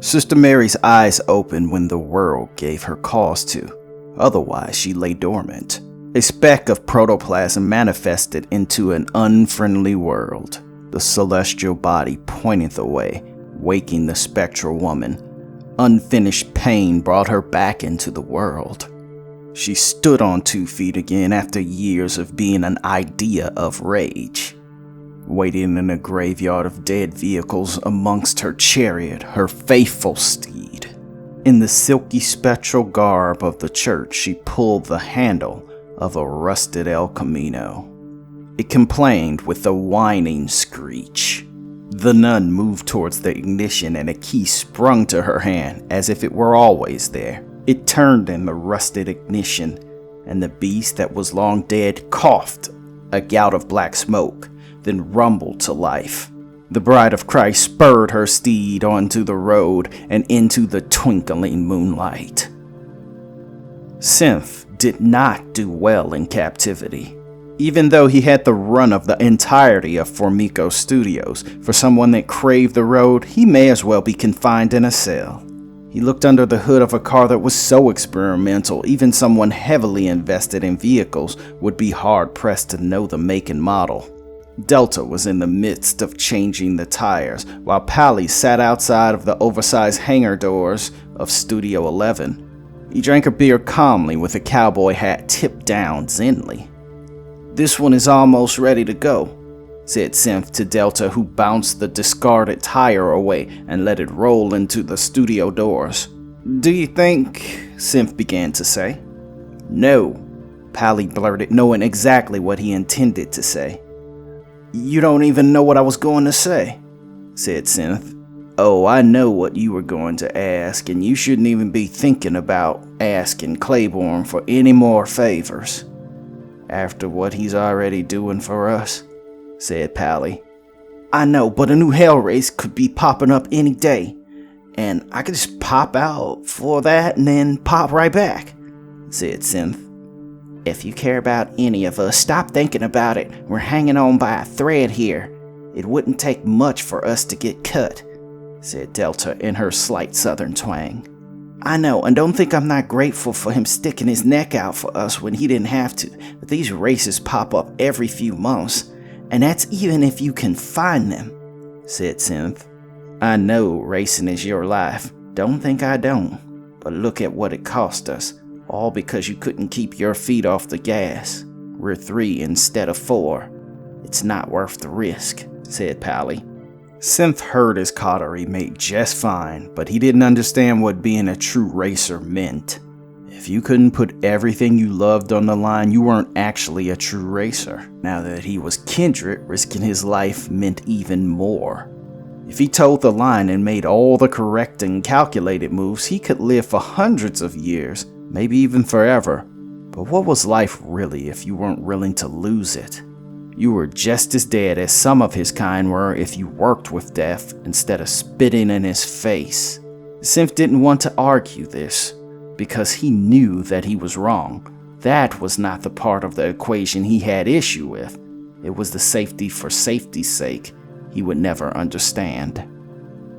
Sister Mary's eyes opened when the world gave her cause to. Otherwise, she lay dormant. A speck of protoplasm manifested into an unfriendly world. The celestial body pointed the way, waking the spectral woman. Unfinished pain brought her back into the world. She stood on 2 feet again after years of being an idea of rage. Waiting in a graveyard of dead vehicles amongst her chariot, her faithful steed. In the silky spectral garb of the church, she pulled the handle of a rusted El Camino. It complained with a whining screech. The nun moved towards the ignition and a key sprung to her hand as if it were always there. It turned in the rusted ignition, and the beast that was long dead coughed a gout of black smoke, then rumbled to life. The bride of Christ spurred her steed onto the road and into the twinkling moonlight. Synth did not do well in captivity. Even though he had the run of the entirety of Formico Studios, for someone that craved the road, he may as well be confined in a cell. He looked under the hood of a car that was so experimental, even someone heavily invested in vehicles would be hard-pressed to know the make and model. Delta was in the midst of changing the tires, while Pally sat outside of the oversized hangar doors of Studio 11. He drank a beer calmly with a cowboy hat tipped down zenly. "This one is almost ready to go," said Synth to Delta, who bounced the discarded tire away and let it roll into the studio doors. "Do you think—" Synth began to say. "No," Pally blurted, knowing exactly what he intended to say. "You don't even know what I was going to say," said Synth. "Oh, I know what you were going to ask, and you shouldn't even be thinking about asking Claiborne for any more favors. After what he's already doing for us," said Pally. "I know, but a new hell race could be popping up any day, and I could just pop out for that and then pop right back," said Synth. "If you care about any of us, stop thinking about it. We're hanging on by a thread here. It wouldn't take much for us to get cut," said Delta in her slight southern twang. "I know, and don't think I'm not grateful for him sticking his neck out for us when he didn't have to, but these races pop up every few months, and that's even if you can find them," said Synth. "I know racing is your life. Don't think I don't. But look at what it cost us, all because you couldn't keep your feet off the gas. We're 3 instead of 4. It's not worth the risk," said Pally. Synth heard his coterie mate just fine, but he didn't understand what being a true racer meant. If you couldn't put everything you loved on the line, you weren't actually a true racer. Now that he was kindred, risking his life meant even more. If he toed the line and made all the correct and calculated moves, he could live for hundreds of years, maybe even forever. But what was life really if you weren't willing to lose it? You were just as dead as some of his kind were if you worked with death instead of spitting in his face. Synth didn't want to argue this, because he knew that he was wrong. That was not the part of the equation he had issue with. It was the safety for safety's sake he would never understand.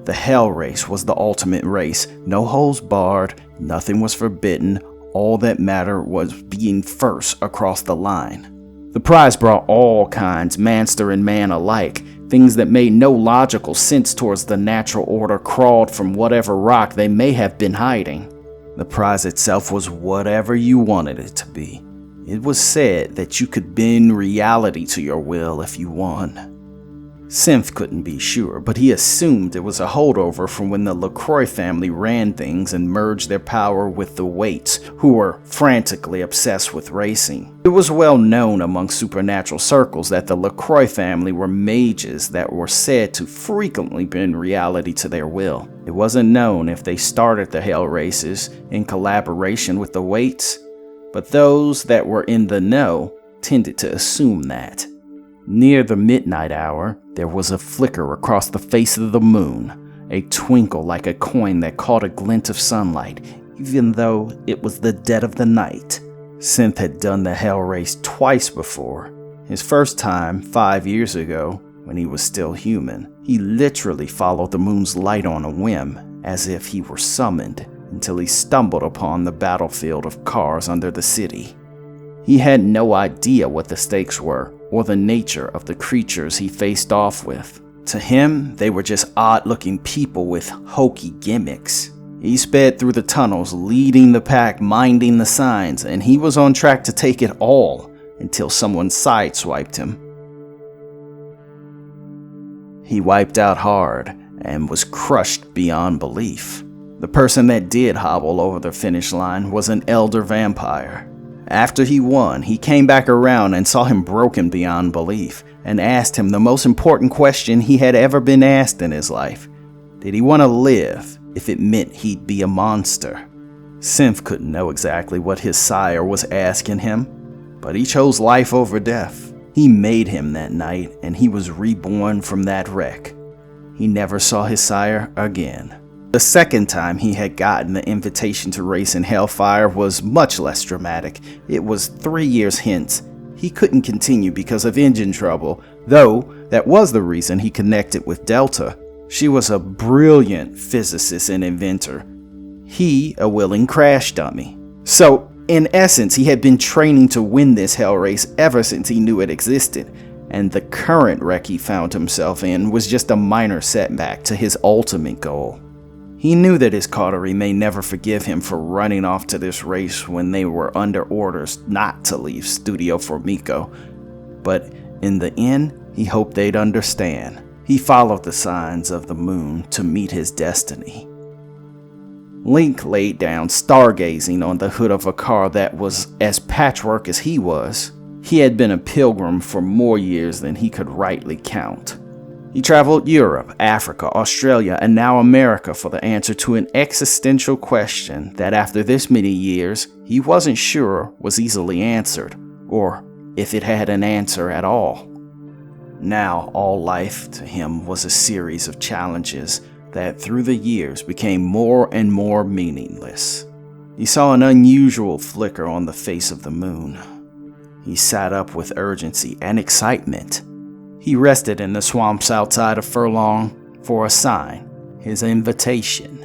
The Hell Race was the ultimate race. No holds barred, nothing was forbidden. All that mattered was being first across the line. The prize brought all kinds, manster and man alike. Things that made no logical sense towards the natural order crawled from whatever rock they may have been hiding. The prize itself was whatever you wanted it to be. It was said that you could bend reality to your will if you won. Synth couldn't be sure, but he assumed it was a holdover from when the LaCroix family ran things and merged their power with the Waits, who were frantically obsessed with racing. It was well known among supernatural circles that the LaCroix family were mages that were said to frequently bend reality to their will. It wasn't known if they started the Hell Races in collaboration with the Waits, but those that were in the know tended to assume that. Near the midnight hour, there was a flicker across the face of the moon, a twinkle like a coin that caught a glint of sunlight, even though it was the dead of the night. Synth had done the Hell Race twice before. His first time, 5 years ago, when he was still human. He literally followed the moon's light on a whim, as if he were summoned, until he stumbled upon the battlefield of cars under the city. He had no idea what the stakes were, or the nature of the creatures he faced off with. To him, they were just odd-looking people with hokey gimmicks. He sped through the tunnels, leading the pack, minding the signs, and he was on track to take it all until someone sideswiped him. He wiped out hard and was crushed beyond belief. The person that did hobble over the finish line was an elder vampire. After he won, he came back around and saw him broken beyond belief, and asked him the most important question he had ever been asked in his life. Did he want to live if it meant he'd be a monster? Synth couldn't know exactly what his sire was asking him, but he chose life over death. He made him that night, and he was reborn from that wreck. He never saw his sire again. The second time he had gotten the invitation to race in Hellfire was much less dramatic. It was 3 years hence. He couldn't continue because of engine trouble, though that was the reason he connected with Delta. She was a brilliant physicist and inventor. He, a willing crash dummy. So, in essence, he had been training to win this hell race ever since he knew it existed, and the current wreck he found himself in was just a minor setback to his ultimate goal. He knew that his coterie may never forgive him for running off to this race when they were under orders not to leave Studio Formico, but in the end, he hoped they'd understand. He followed the signs of the moon to meet his destiny. Link laid down stargazing on the hood of a car that was as patchwork as he was. He had been a pilgrim for more years than he could rightly count. He traveled Europe, Africa, Australia, and now America for the answer to an existential question that after this many years, he wasn't sure was easily answered, or if it had an answer at all. Now, all life to him was a series of challenges that through the years became more and more meaningless. He saw an unusual flicker on the face of the moon. He sat up with urgency and excitement. He rested in the swamps outside of Furlong for a sign, his invitation.